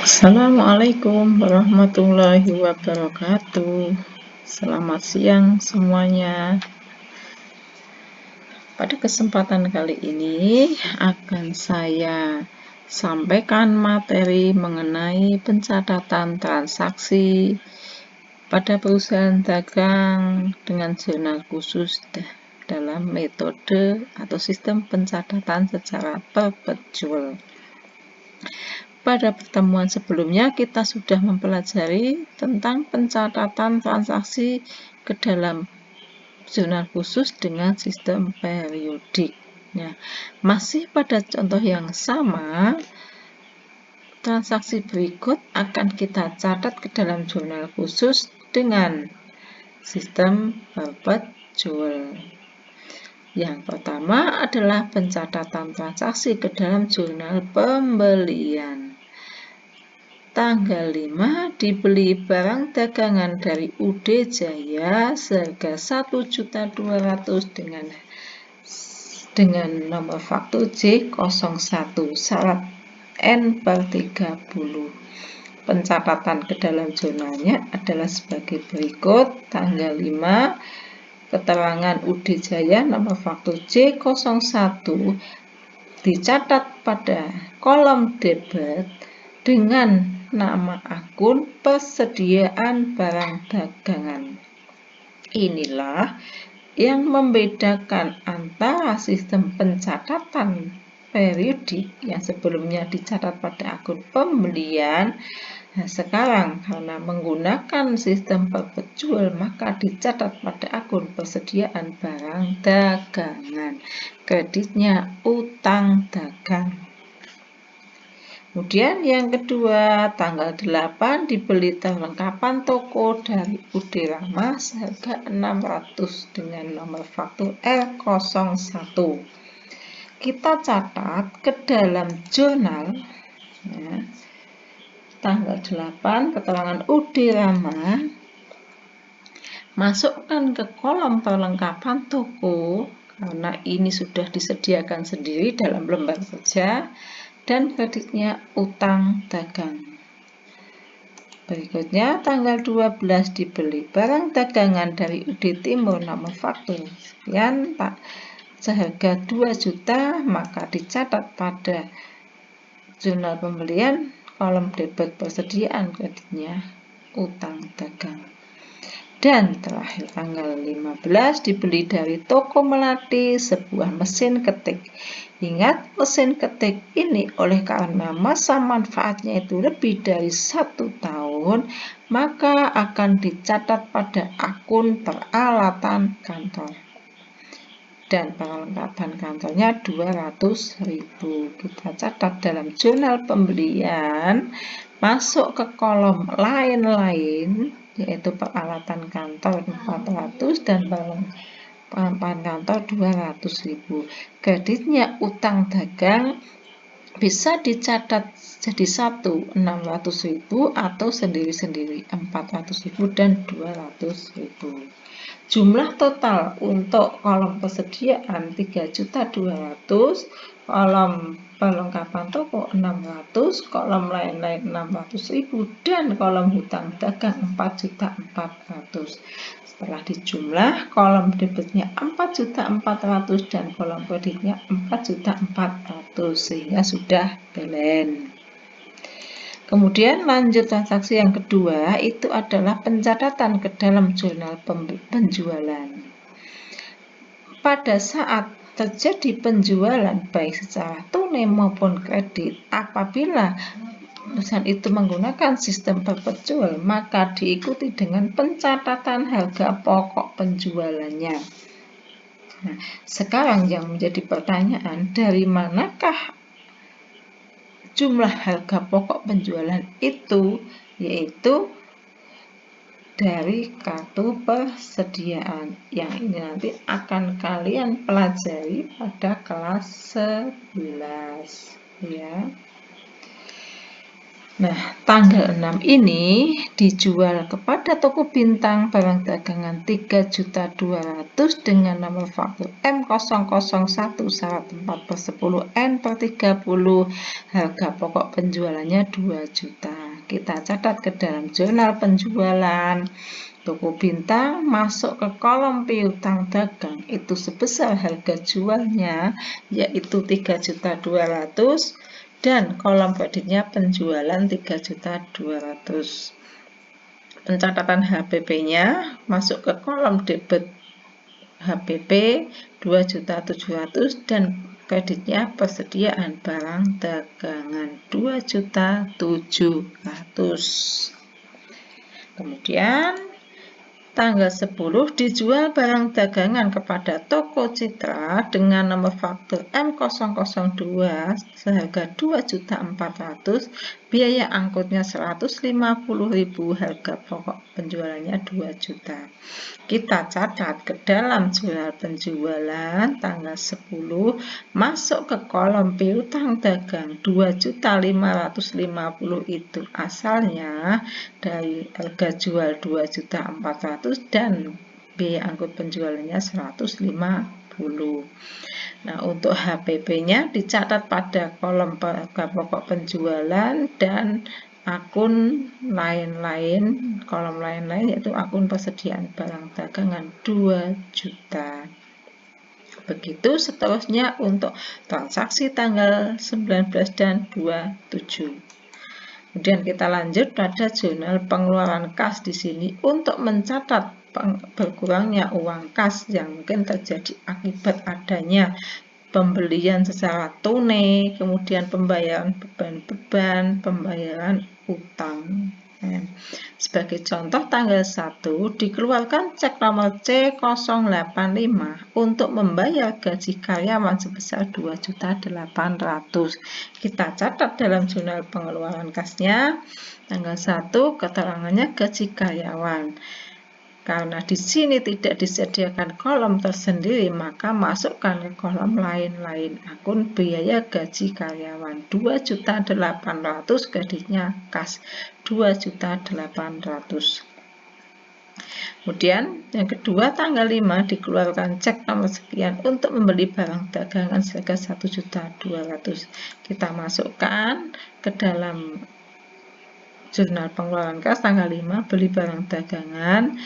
Assalamualaikum warahmatullahi wabarakatuh. Selamat siang semuanya. Pada kesempatan kali ini akan saya sampaikan materi mengenai pencatatan transaksi pada perusahaan dagang dengan jurnal khusus dalam metode atau sistem pencatatan secara perpetual. Pada pertemuan sebelumnya kita sudah mempelajari tentang pencatatan transaksi ke dalam jurnal khusus dengan sistem periodik. Ya, masih pada contoh yang sama, transaksi berikut akan kita catat ke dalam jurnal khusus dengan sistem perpetual. Yang pertama adalah pencatatan transaksi ke dalam jurnal pembelian. Tanggal 5 dibeli barang dagangan dari UD Jaya seharga 1.200.000 dengan nomor faktur J01 syarat N/30. Pencatatan ke dalam jurnalnya adalah sebagai berikut. Tanggal 5 keterangan UD Jaya nomor faktur J01 dicatat pada kolom debit dengan nama akun persediaan barang dagangan. Inilah yang membedakan antara sistem pencatatan periodik yang sebelumnya dicatat pada akun pembelian. Nah, sekarang karena menggunakan sistem perpetual maka dicatat pada akun persediaan barang dagangan. Kreditnya utang dagang. Kemudian yang kedua, tanggal 8 dibeli perlengkapan toko dari UD Rama seharga 600 dengan nomor faktur R01. Kita catat ke dalam jurnal, ya, tanggal 8 keterangan UD Rama, masukkan ke kolom perlengkapan toko karena ini sudah disediakan sendiri dalam lembar kerja. Dan kreditnya utang dagang. Berikutnya tanggal 12 dibeli barang dagangan dari UD Timur nomor faktur sekian seharga 2 juta, maka dicatat pada jurnal pembelian kolom debit persediaan kreditnya utang dagang. Dan terakhir tanggal 15 dibeli dari toko Melati sebuah mesin ketik. Ingat, mesin ketik ini oleh karena masa manfaatnya itu lebih dari 1 tahun, maka akan dicatat pada akun peralatan kantor. Dan peralatan kantornya 200.000. Kita catat dalam jurnal pembelian, masuk ke kolom lain-lain, yaitu peralatan kantor 400 dan peralatan kantor 200.000. Kreditnya utang dagang bisa dicatat jadi satu 600.000 atau sendiri-sendiri 400.000 dan 200.000. Jumlah total untuk kolom persediaan 3.200.000, kolom perlengkapan toko 600, kolom lain-lain 600.000 dan kolom hutang dagang 4.400.000. Setelah dijumlah, kolom debitnya 4.400.000 dan kolom kreditnya 4.400.000 sehingga sudah balance. Kemudian lanjut transaksi yang kedua itu adalah pencatatan ke dalam jurnal penjualan. Pada saat terjadi penjualan baik secara tunai maupun kredit, apabila perusahaan itu menggunakan sistem perpetual, maka diikuti dengan pencatatan harga pokok penjualannya. Nah, sekarang yang menjadi pertanyaan, dari manakah jumlah harga pokok penjualan itu? Yaitu dari kartu persediaan. Yang ini nanti akan kalian pelajari pada kelas 11, ya. Nah, tanggal 6 ini dijual kepada toko bintang barang dagangan 3.200.000 dengan nomor faktur M001 syarat 4/10 N/30. Harga pokok penjualannya 2 juta. kita catat ke dalam jurnal penjualan. Toko Bintang masuk ke kolom piutang dagang itu sebesar harga jualnya yaitu 3.200.000 dan kolom kreditnya penjualan 3.200.000. Pencatatan HPP-nya masuk ke kolom debit HPP 2.700.000 dan kreditnya persediaan barang dagangan 2.700.000. Kemudian tanggal 10 dijual barang dagangan kepada toko Citra dengan nomor faktur M002 seharga 2.400.000, biaya angkutnya 150.000, harga pokok penjualannya 2 juta. Kita catat ke dalam jurnal penjualan tanggal 10 masuk ke kolom piutang dagang 2.550.000 itu asalnya dari harga jual 2.400.000 dan biaya angkut penjualannya 150. Nah, untuk HPP-nya dicatat pada kolom harga pokok penjualan dan akun lain-lain, kolom lain-lain yaitu akun persediaan barang dagangan 2 juta. Begitu seterusnya untuk transaksi tanggal 19 dan 27. Kemudian kita lanjut pada jurnal pengeluaran kas di sini untuk mencatat berkurangnya uang kas yang mungkin terjadi akibat adanya pembelian secara tunai, kemudian pembayaran beban-beban, pembayaran utang. Sebagai contoh tanggal 1 dikeluarkan cek nomor C085 untuk membayar gaji karyawan sebesar 2.800.000. Kita catat dalam jurnal pengeluaran kasnya tanggal 1 keterangannya gaji karyawan. Karena di sini tidak disediakan kolom tersendiri, maka masukkan ke kolom lain-lain akun biaya gaji karyawan 2.800.000, kreditnya kas 2.800.000. Kemudian yang kedua tanggal 5 dikeluarkan cek nomor sekian untuk membeli barang dagangan seharga 1.200.000. Kita masukkan ke dalam jurnal pengeluaran kas tanggal 5 beli barang dagangan.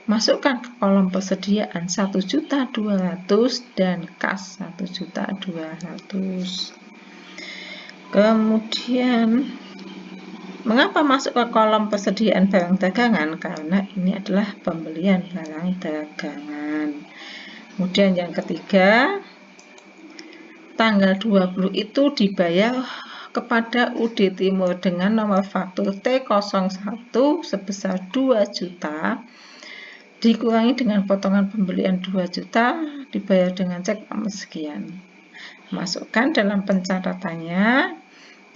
Masukkan ke kolom persediaan 1.200.000 dan kas 1.200.000. Kemudian mengapa masuk ke kolom persediaan barang dagangan? Karena ini adalah pembelian barang dagangan. Kemudian yang ketiga, tanggal 20 itu dibayar kepada UD Timur dengan nomor faktur T01 sebesar 2 juta. Dikurangi dengan potongan pembelian 2 juta, dibayar dengan cek nomor sekian. Masukkan dalam pencatatannya,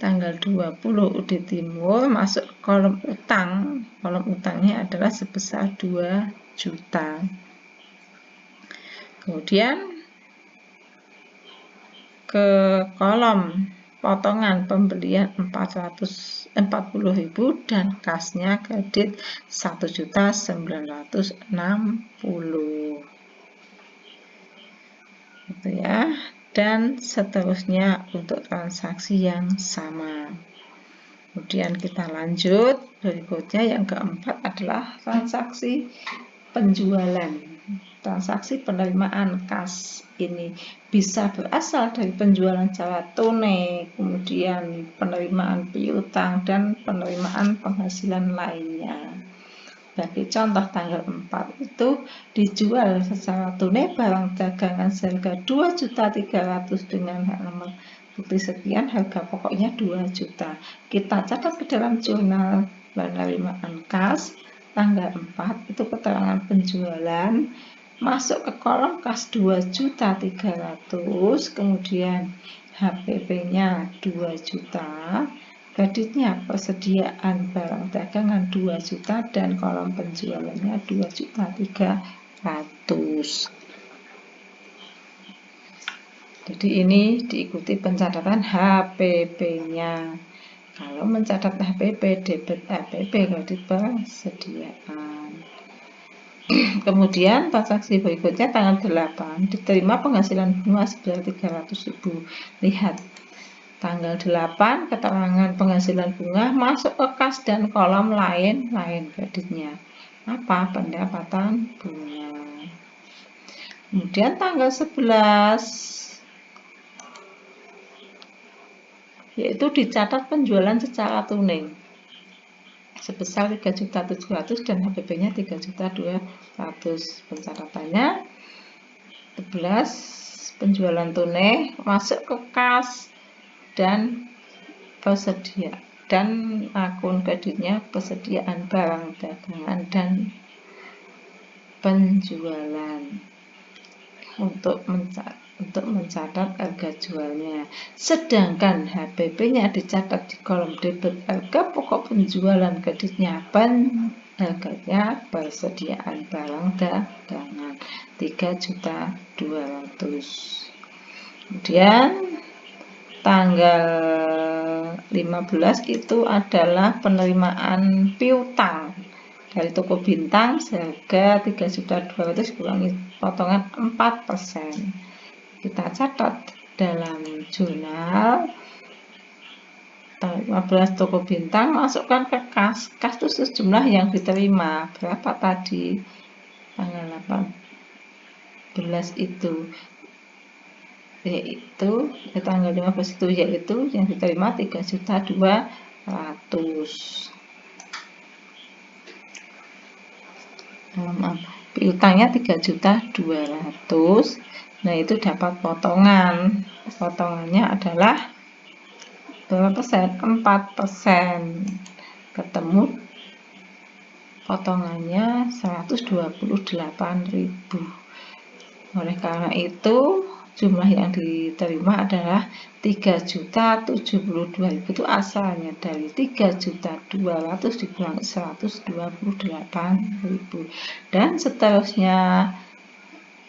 tanggal 20 UD Timur masuk kolom utang. Kolom utangnya adalah sebesar 2 juta. Kemudian ke kolom potongan pembelian 440.000 dan kasnya kredit 1.960.000. Gitu ya. Dan seterusnya untuk transaksi yang sama. Kemudian kita lanjut, berikutnya yang keempat adalah transaksi penjualan. Transaksi penerimaan kas ini bisa berasal dari penjualan secara tunai, kemudian penerimaan piutang dan penerimaan penghasilan lainnya. Bagi contoh tanggal 4 itu dijual secara tunai barang dagangan seharga 2.300.000 dengan nomor bukti sekian, harga pokoknya 2 juta. Kita catat ke dalam jurnal penerimaan kas tanggal 4 itu keterangan penjualan, masuk ke kolom kas 2.300.000, kemudian HPP-nya 2 juta, kreditnya persediaan barang dagangan 2 juta dan kolom penjualannya 2.300.000. Jadi ini diikuti pencatatan HPP-nya. Kalau mencatat HPP, debit HPP, kredit persediaan. Kemudian transaksi berikutnya tanggal 8 diterima penghasilan bunga sebesar 300.000. Lihat, Tanggal 8 keterangan penghasilan bunga masuk ke kas dan kolom lain kreditnya. Apa? Pendapatan bunga. Kemudian tanggal 11 yaitu dicatat penjualan secara tunai sebesar 3.700.000 dan HPP-nya 3.200.000. Pencatatannya 11 penjualan tunai masuk ke kas dan persedia dan akun kreditnya persediaan barang dagangan dan penjualan untuk mencatat harga jualnya. Sedangkan HPP-nya dicatat di kolom debit harga pokok penjualan kreditnya harganya persediaan barang dagangan 3.200.000. Kemudian tanggal 15 itu adalah penerimaan piutang dari toko bintang seharga 3.200.000 kurangi potongan 4%. Kita catat dalam jurnal tanggal 15 toko bintang, masukkan ke kas itu sejumlah yang diterima berapa tadi tanggal 18 itu yaitu tanggal 15 itu yaitu yang diterima 3.200.000. Piutangnya 3.200.000. Nah, itu dapat potongan. Potongannya adalah berapa persen? 4%. Ketemu potongannya 128.000. Oleh karena itu, jumlah yang diterima adalah 3.072.000. Itu asalnya dari 3.200.000 dikurangi 128.000 dan seterusnya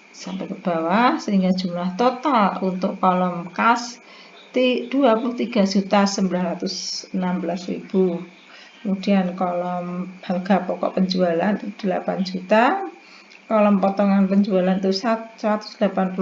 sampai ke bawah sehingga jumlah total untuk kolom kas 23.916.000. Kemudian kolom harga pokok penjualan 8 juta, kolom potongan penjualan itu 184.000,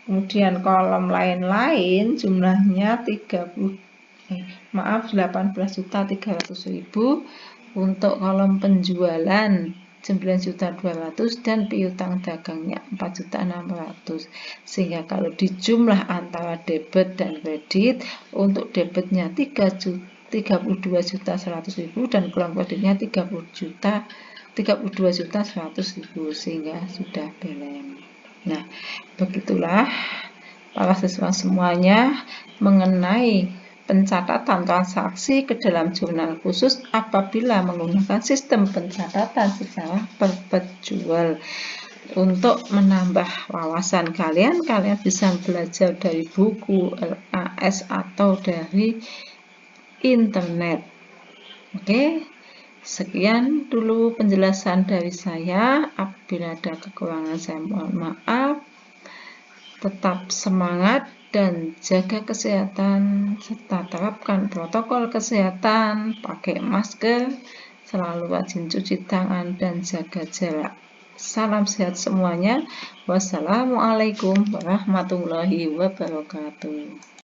kemudian kolom lain-lain jumlahnya 18.300.000 untuk kolom penjualan 9.200.000 dan piutang dagangnya 4.600.000. Sehingga kalau dijumlah antara debit dan kredit, untuk debitnya 32.100.000 dan kolom kreditnya 32.100.000 sehingga sudah balance. Nah, begitulah para siswa semuanya mengenai pencatatan transaksi ke dalam jurnal khusus apabila menggunakan sistem pencatatan secara perpetual. Untuk menambah wawasan kalian bisa belajar dari buku LAS atau dari internet. Oke, sekian dulu penjelasan dari saya. Apabila ada kekurangan saya mohon maaf. Tetap semangat dan jaga kesehatan serta terapkan protokol kesehatan, pakai masker, selalu rajin cuci tangan dan jaga jarak. Salam sehat semuanya. Wassalamualaikum warahmatullahi wabarakatuh.